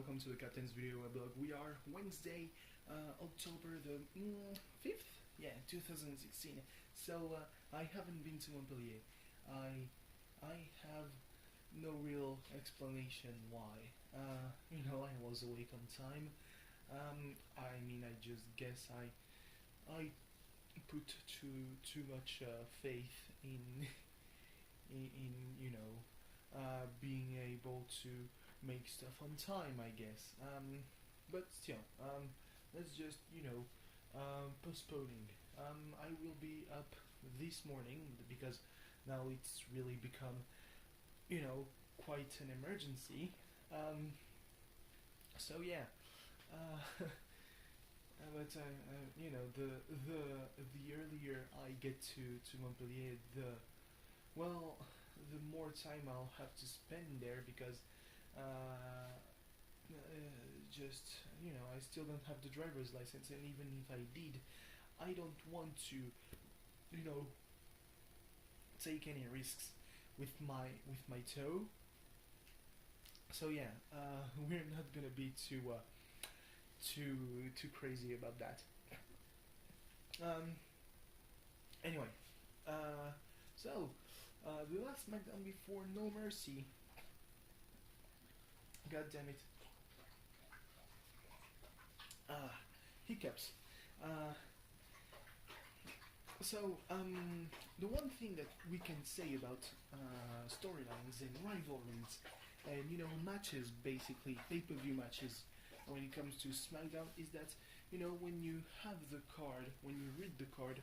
welcome to the Captain's Video Weblog. We are Wednesday, October the 5th? Yeah, 2016. So, I haven't been to Montpellier. I have no real explanation why. I was awake on time. I just guess I put too much faith in being able to make stuff on time, I guess. But still, let's just postponing. I will be up this morning because now it's really become quite an emergency. So yeah. But the earlier I get to Montpellier, the more time I'll have to spend there because I still don't have the driver's license, and even if I did, I don't want to take any risks with my toe. So yeah, we're not gonna be too crazy about that. Anyway, so the last SmackDown before No Mercy. God damn it. Hiccups. The one thing that we can say about storylines and rivalries and matches, basically pay-per-view matches, when it comes to SmackDown, is that when you have the card, when you read the card,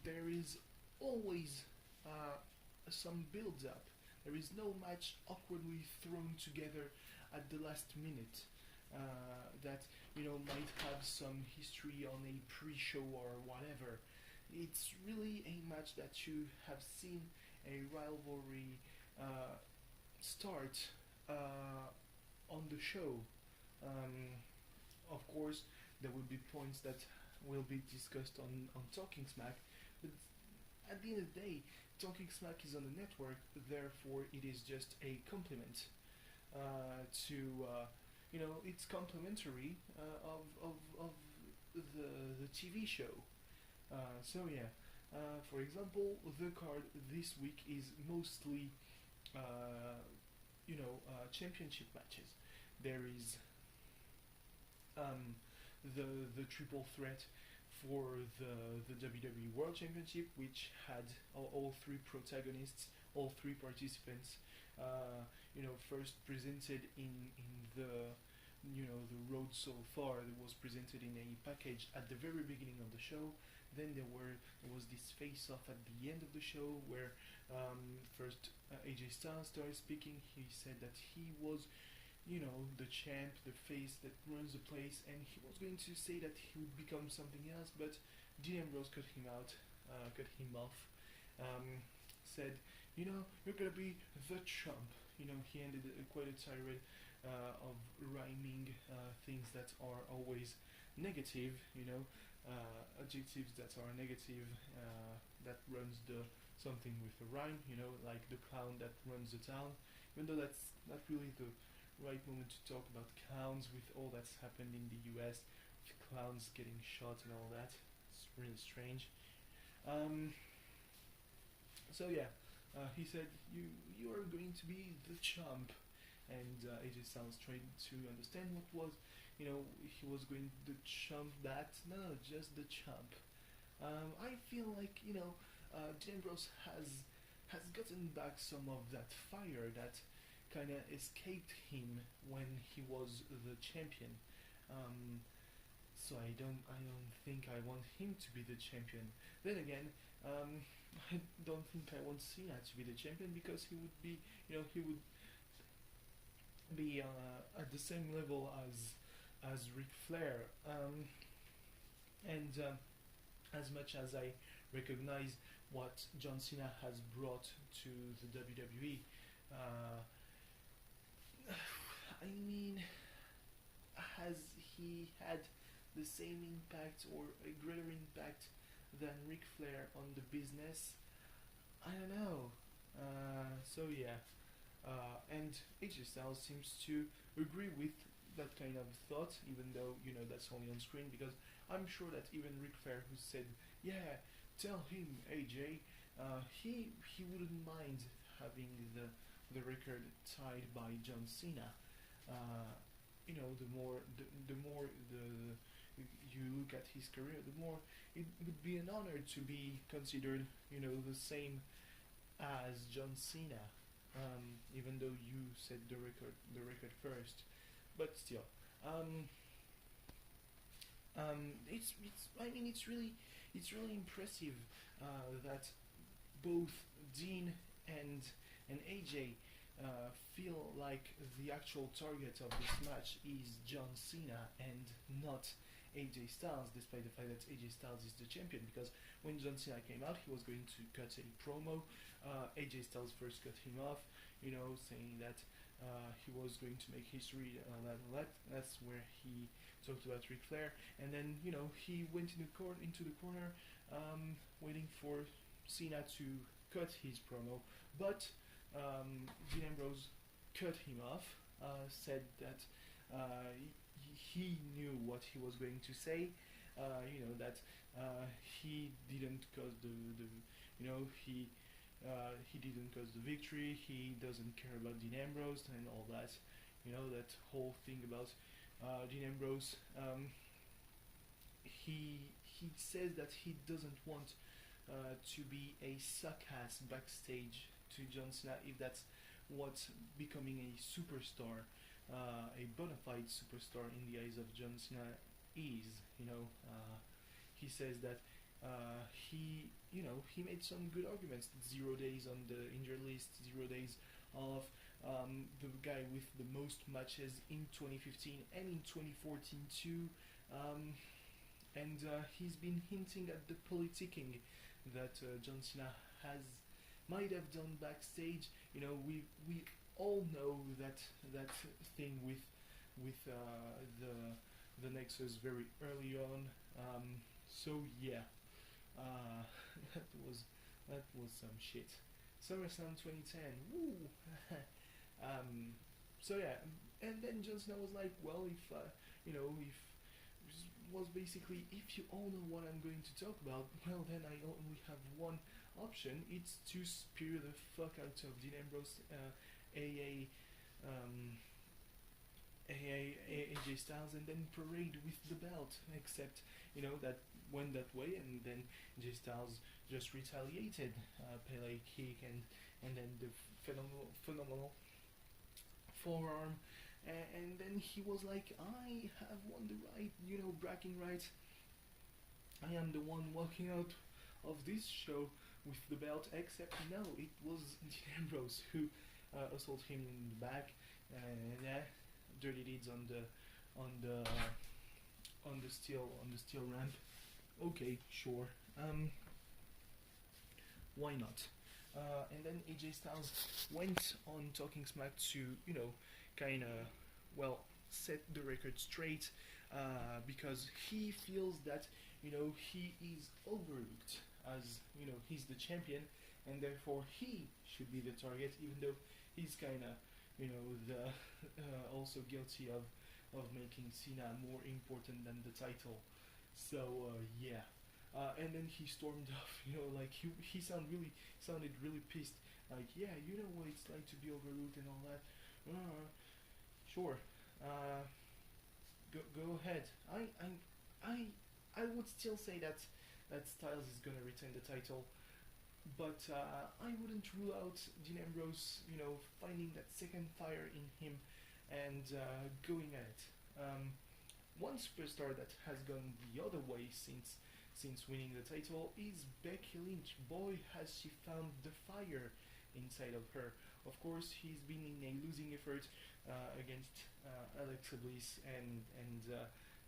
there is always some build-up. There is no match awkwardly thrown together at the last minute that might have some history on a pre-show or whatever. It's really a match that you have seen a rivalry start on the show. Of course, there will be points that will be discussed on Talking Smack, but at the end of the day, Talking Smack is on the network, therefore it is just a compliment it's complimentary of the TV show. For example, the card this week is mostly championship matches. There is the triple threat for the WWE World Championship, which had all three protagonists, all three participants. First presented in the road so far. It was presented in a package at the very beginning of the show. Then there was this face-off at the end of the show where first AJ Styles started speaking. He said that he was the champ, the face that runs the place, and he was going to say that he would become something else, but Dean Ambrose cut him off, said, you're gonna be the champ. He ended quite a tirade of rhyming things that are always negative, adjectives that are negative, that runs something with a rhyme, like the clown that runs the town, even though that's not really the right moment to talk about clowns with all that's happened in the US, with clowns getting shot and all that. It's really strange. He said you are going to be the champ, and AJ Styles tried to understand what was, he was going to champ that. No, just the champ. I feel like Dean Ambrose has gotten back some of that fire that kind of escaped him when he was the champion. So I don't think I want him to be the champion. Then again, I don't think I want Cena to be the champion, because he would be, he would be at the same level as Ric Flair. As much as I recognize what John Cena has brought to the WWE, has he had the same impact or a greater impact than Ric Flair on the business? I don't know. And AJ Styles seems to agree with that kind of thought, even though that's only on screen, because I'm sure that even Ric Flair, who said, "Yeah, tell him, AJ, he wouldn't mind having the record tied by John Cena." The more you look at his career, the more it would be an honor to be considered, the same as John Cena. Even though you set the record first, but still, it's really impressive that both Dean and AJ feel like the actual target of this match is John Cena and not AJ Styles, despite the fact that AJ Styles is the champion. Because when John Cena came out, he was going to cut a promo. AJ Styles first cut him off, saying that he was going to make history and all that. That's where he talked about Ric Flair, and then he went into the corner, waiting for Cena to cut his promo, but Dean Ambrose cut him off, said that he knew what he was going to say, that he didn't cause he didn't cause the victory, he doesn't care about Dean Ambrose and all that, that whole thing about Dean Ambrose. He says that he doesn't want to be a suck-ass backstage to John Cena, if that's what becoming a superstar, a bona fide superstar in the eyes of John Cena is. He says that he made some good arguments. 0 days on the injured list, 0 days of the guy with the most matches in 2015 and in 2014 too. And he's been hinting at the politicking that John Cena might have done backstage. We all know that thing with the Nexus very early on. So yeah, that was some shit. SummerSlam 2010. Woo. So yeah, and then John Cena was like, well, if was basically, if you all know what I'm going to talk about, well, then I only have one option. It's to spear the fuck out of Dean Ambrose, AJ Styles, and then parade with the belt. Except, that went that way, and then AJ Styles just retaliated, Pele kick, and then the phenomenal forearm. And then he was like, I have won the right, bragging rights. I am the one walking out of this show with the belt, except no, it was Dean Ambrose who assaulted him in the back, and dirty deeds on the steel ramp. Okay, sure. Why not? And then AJ Styles went on talking smack to, kind of, set the record straight, because he feels that, he is overlooked as, he's the champion, and therefore he should be the target, even though he's kind of, also guilty of making Cena more important than the title. So, yeah. And then he stormed off, like he sounded really pissed, like, yeah, you know what it's like to be overlooked and all that. Sure, go ahead. I would still say that Styles is gonna retain the title, but I wouldn't rule out Dean Ambrose, finding that second fire in him and going at it. One superstar that has gone the other way since winning the title is Becky Lynch. Boy, has she found the fire inside of her. Of course, he's been in a losing effort against Alexa Bliss and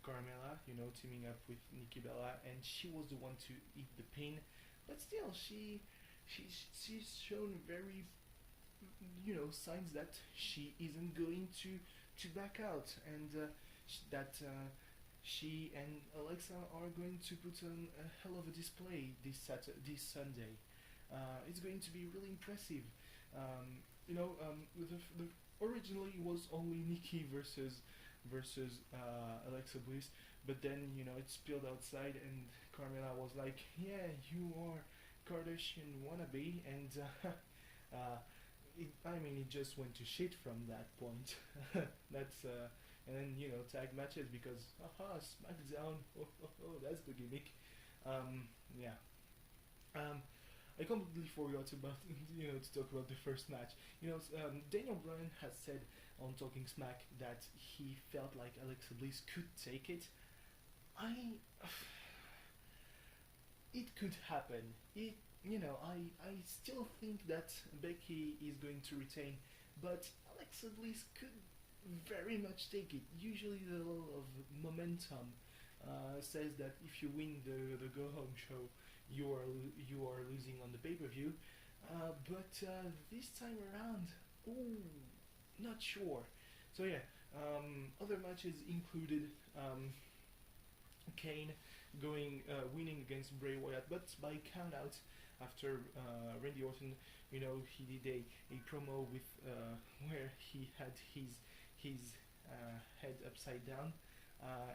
Carmella, teaming up with Nikki Bella, and she was the one to eat the pin. But still, she's shown very, signs that she isn't going to back out, and that she and Alexa are going to put on a hell of a display this Sunday. It's going to be really impressive. Originally it was only Nikki versus versus Alexa Bliss. But then it spilled outside, and Carmella was like, "Yeah, you are Kardashian wannabe," and it just went to shit from that point. That's And then tag matches because SmackDown, that's the gimmick. Yeah. I completely forgot about to talk about the first match. Daniel Bryan has said on Talking Smack that he felt like Alexa Bliss could take it. It could happen. I still think that Becky is going to retain, but Alexa Bliss could very much take it. Usually the level of momentum says that if you win the go home show, you are losing on the pay per view. But this time around, not sure. So yeah, other matches included Kane winning against Bray Wyatt, but by count out after Randy Orton. He did a promo with where he had his head upside down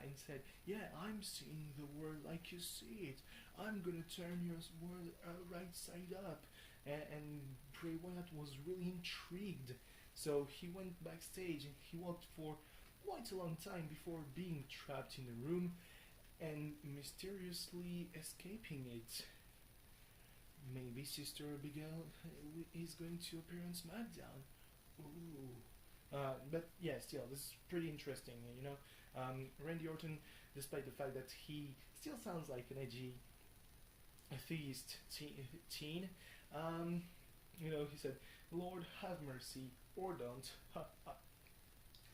and said, "Yeah, I'm seeing the world like you see it. I'm gonna turn your world right side up." And Bray Wyatt was really intrigued, so he went backstage and he walked for quite a long time before being trapped in the room and mysteriously escaping it. Maybe Sister Abigail is going to appear on SmackDown. Ooh. But yeah, still, this is pretty interesting. Randy Orton, despite the fact that he still sounds like an edgy atheist teen, he said, "Lord have mercy, or don't,"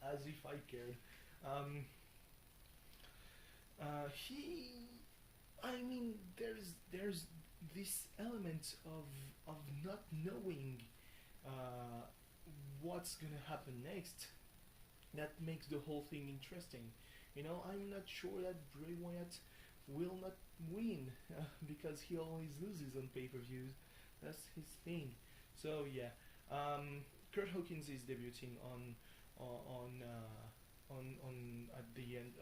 as if I cared. There's this element of not knowing what's gonna happen next that makes the whole thing interesting. I'm not sure that Bray Wyatt will not win because he always loses on pay-per-views. That's his thing. So yeah, Curt Hawkins is debuting on at the end.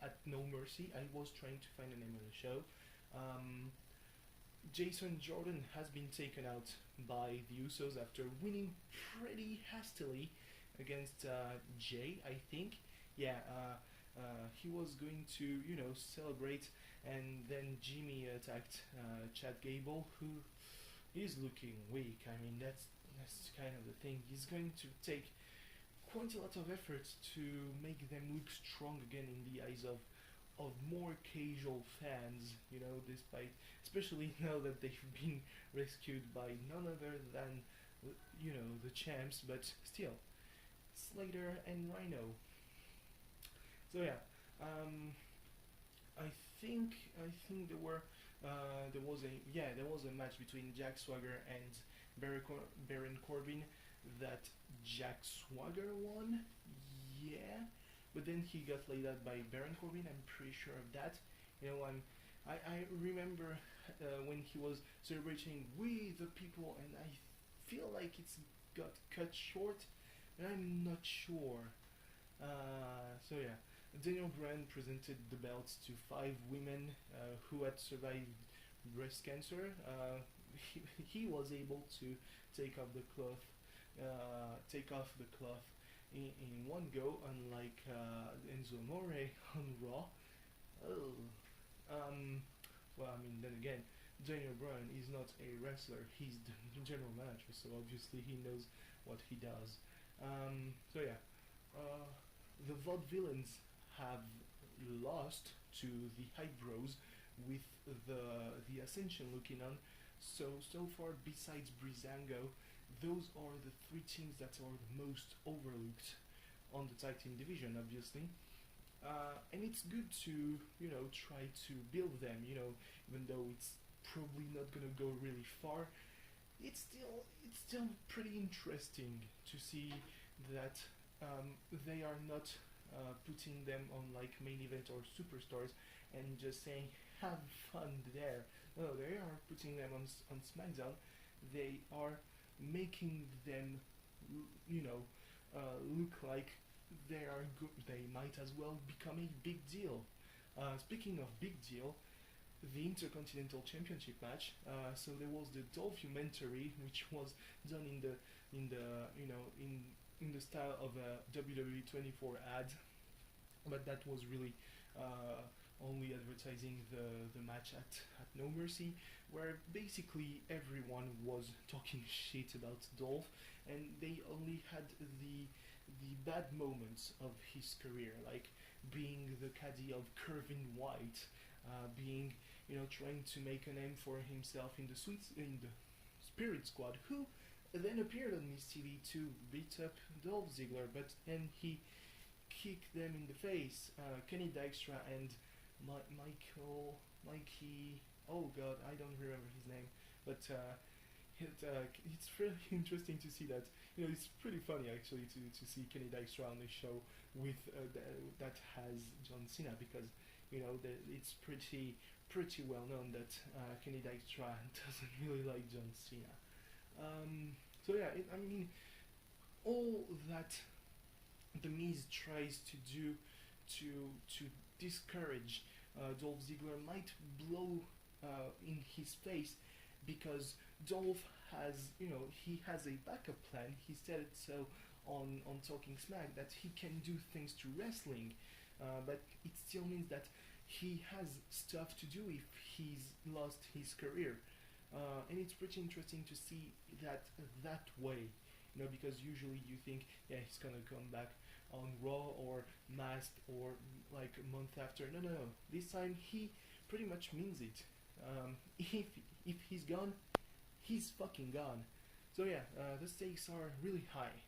At No Mercy. I was trying to find the name of the show. Jason Jordan has been taken out by the Usos after winning pretty hastily against Jay, I think. Yeah, he was going to, celebrate, and then Jimmy attacked Chad Gable, who is looking weak. That's kind of the thing. He's going to take quite a lot of effort to make them look strong again in the eyes of more casual fans, despite, especially now that they've been rescued by none other than, the champs, but still, Slater and Rhino. So yeah, I think there was a match between Jack Swagger and Baron Corbin that Jack Swagger won. Yeah. But then he got laid out by Baron Corbin. I'm pretty sure of that. I remember when he was celebrating "We the People," and I feel like it's got cut short, and I'm not sure. So yeah, Daniel Bryan presented the belts to 5 women who had survived breast cancer. He was able to take off the cloth in one go, unlike Enzo Amore on Raw. Then again, Daniel Bryan is not a wrestler, he's the general manager, so obviously he knows what he does. The Vaudevillains have lost to the Hype Bros with the Ascension looking on. So far, besides Breezango, those are the 3 teams that are the most overlooked on the tag team division, obviously. And it's good to try to build them. Even though it's probably not gonna go really far, it's still pretty interesting to see that they are not putting them on like main event or superstars and just saying have fun there. No, they are putting them on SmackDown. They are making them look like they might as well become a big deal. Speaking of big deal, the Intercontinental Championship match. So there was the documentary, which was done in the in the style of a WWE 24 ad, but that was really only advertising the match at No Mercy, where basically everyone was talking shit about Dolph, and they only had the bad moments of his career, like being the caddy of Curvin White, being trying to make a name for himself in the Spirit Squad, who then appeared on his TV to beat up Dolph Ziggler, but then he kicked them in the face. Kenny Dykstra and Mikey. Oh God, I don't remember his name, but it's really interesting to see that. It's pretty funny actually to see Kenny Dykstra on the show with that has John Cena, because it's pretty well known that Kenny Dykstra doesn't really like John Cena. So yeah, I mean, all that the Miz tries to do to discourage Dolph Ziggler might blow in his face, because Dolph has he has a backup plan. He said it so on Talking Smack, that he can do things to wrestling, but it still means that he has stuff to do if he's lost his career, and it's pretty interesting to see that way, because usually you think, yeah, he's gonna come back on Raw or Masked or like a month after. No. This time he pretty much means it. If he's gone, he's fucking gone. So yeah, the stakes are really high,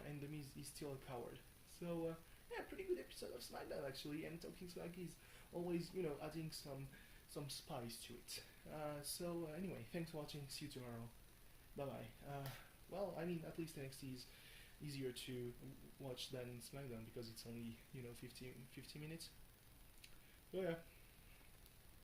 and the Miz is still a coward. So yeah, pretty good episode of SmackDown actually, and Talking Smack is always adding some spice to it. So anyway, thanks for watching. See you tomorrow. Bye bye. Well, I mean, at least NXT is easier to watch than SmackDown, because it's only 50 minutes. So yeah.